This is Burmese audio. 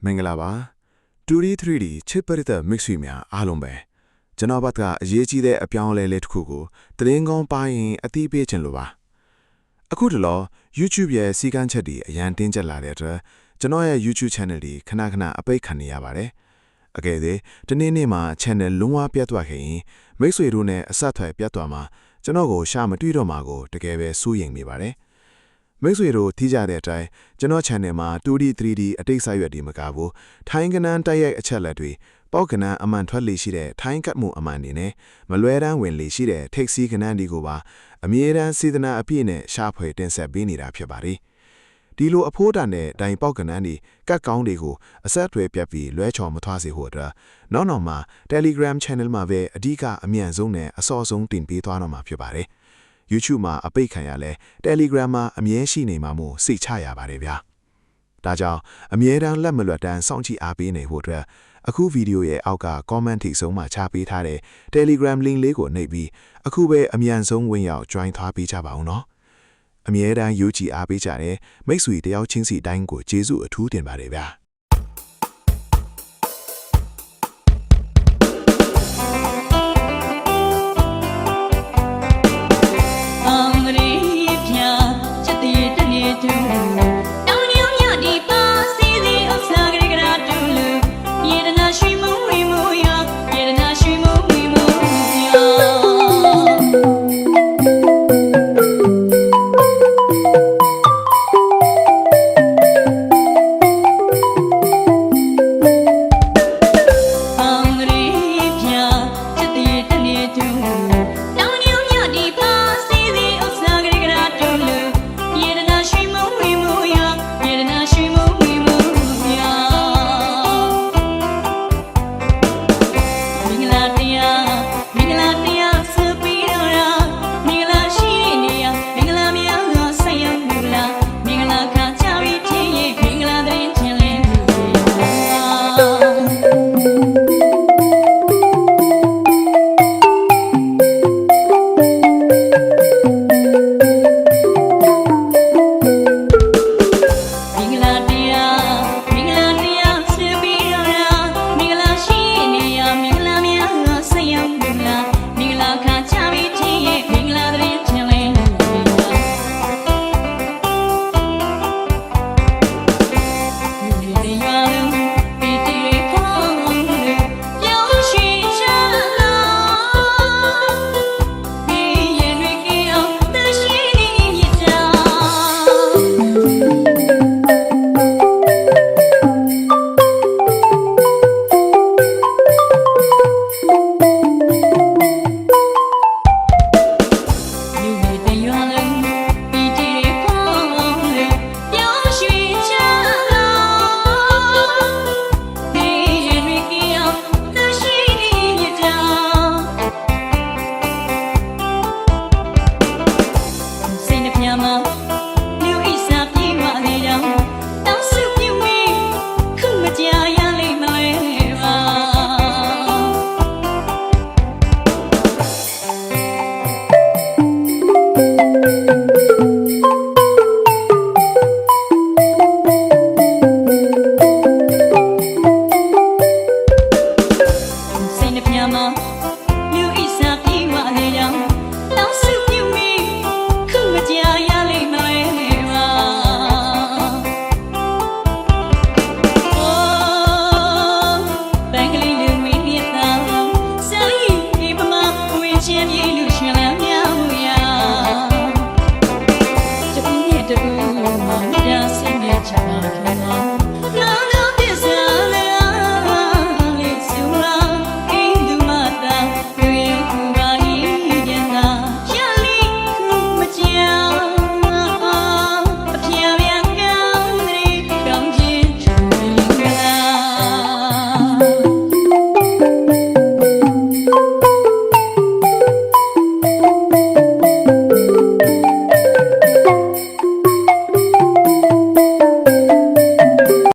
မင်္ဂလာပါ 2D 3D ချစ်ပရိသတ်မိတ်ဆွေများအားလုံးပဲကျွန်တော်ဘက်ကအရေးကြီးတဲ့အပြောင်းအလဲလေးတစ်ခုကိုသတင်းကောင်းပါရင်အသိပေးခြင်းလိုပါအခုတလော YouTube ရဲ့စီကန်းချက်တွေအရန်တင်းကျပ်လာတဲ့အတွက်ကျွန်တော်ရဲ့ YouTube Channel တွေခဏခဏအပိတ်ခံနေရပါတယ်အကယ်၍ဒီနေ့မှာ Channel လုံးဝပြတ်သွားခဲ့ရင်မိတ်ဆွေတို့နဲ့အဆက်အသွယ်ပြတ်သွားမှာကျွန်တော်ကိုရှာမတွေ့တော့မှာကိုတကယ်ပဲစိုးရိမ်မိပါတယ်မိတ်ဆွေတို့ထိကြတဲ့အတိုင်းကျွန်တော် channel မှာ 2D 3D အတိတ်ဆက်ရွက်ဒီမကဘူးထိုင်းကနန်းတိုက်ရိုက်အချက်လက်တွေပေါက်ကနန်းအမှန်ထွက်လေရှိတဲ့ထိုင်းကတ်မှုအမှန်တွေနဲ့မလွဲတမ်းဝင်လေရှိတဲ့ထိတ်စီးကနန်းတွေကိုပါအမြဲတမ်းစေတနာအပြည့်နဲ့ရှာဖွေတင်ဆက်ပေးနေတာဖြစ်ပါတယ်ဒီလိုအဖိုးတန်တဲ့တိုင်ပေါက်ကနန်းတွေကတ်ကောင်းတွေကိုအဆက်အသွယ်ပြတ်ပြီးလွဲချော်မထွားစေဖို့အတွက်နောက်မှာ Telegram channel မှာပဲအဓိကအမြန်ဆုံးနဲ့အစောဆုံးတင်ပေးသွားတော့မှာဖြစ်ပါတယ်YouTube မှာအပိတ်ခံရလဲ Telegram မှာအမြဲရှိနေမှာမို့စိတ်ချရပါတယ်ဗျာဒါကြောင့်အမြဲတမ်းလက်မလွတ်တမ်းစောင့်ကြည့်အားပေးနေဖို့အတွက်အခုဗီဒီယိုရဲ့အောက်က comment ထိဆုံးမှာချပေးထားတဲ့ Telegram link လေးကိုနှိပ်ပြီးအခုပဲအမြန်ဆုံးဝင်ရောက် join သွားပေးကြပါဦးနော်အမြဲတမ်းယူကြည်အားပေးကြတဲ့မိတ်ဆွေတယောက်ချင်းစီတိုင်းကိုကျေးဇူးအထူးတင်ပါတယ်ဗျာ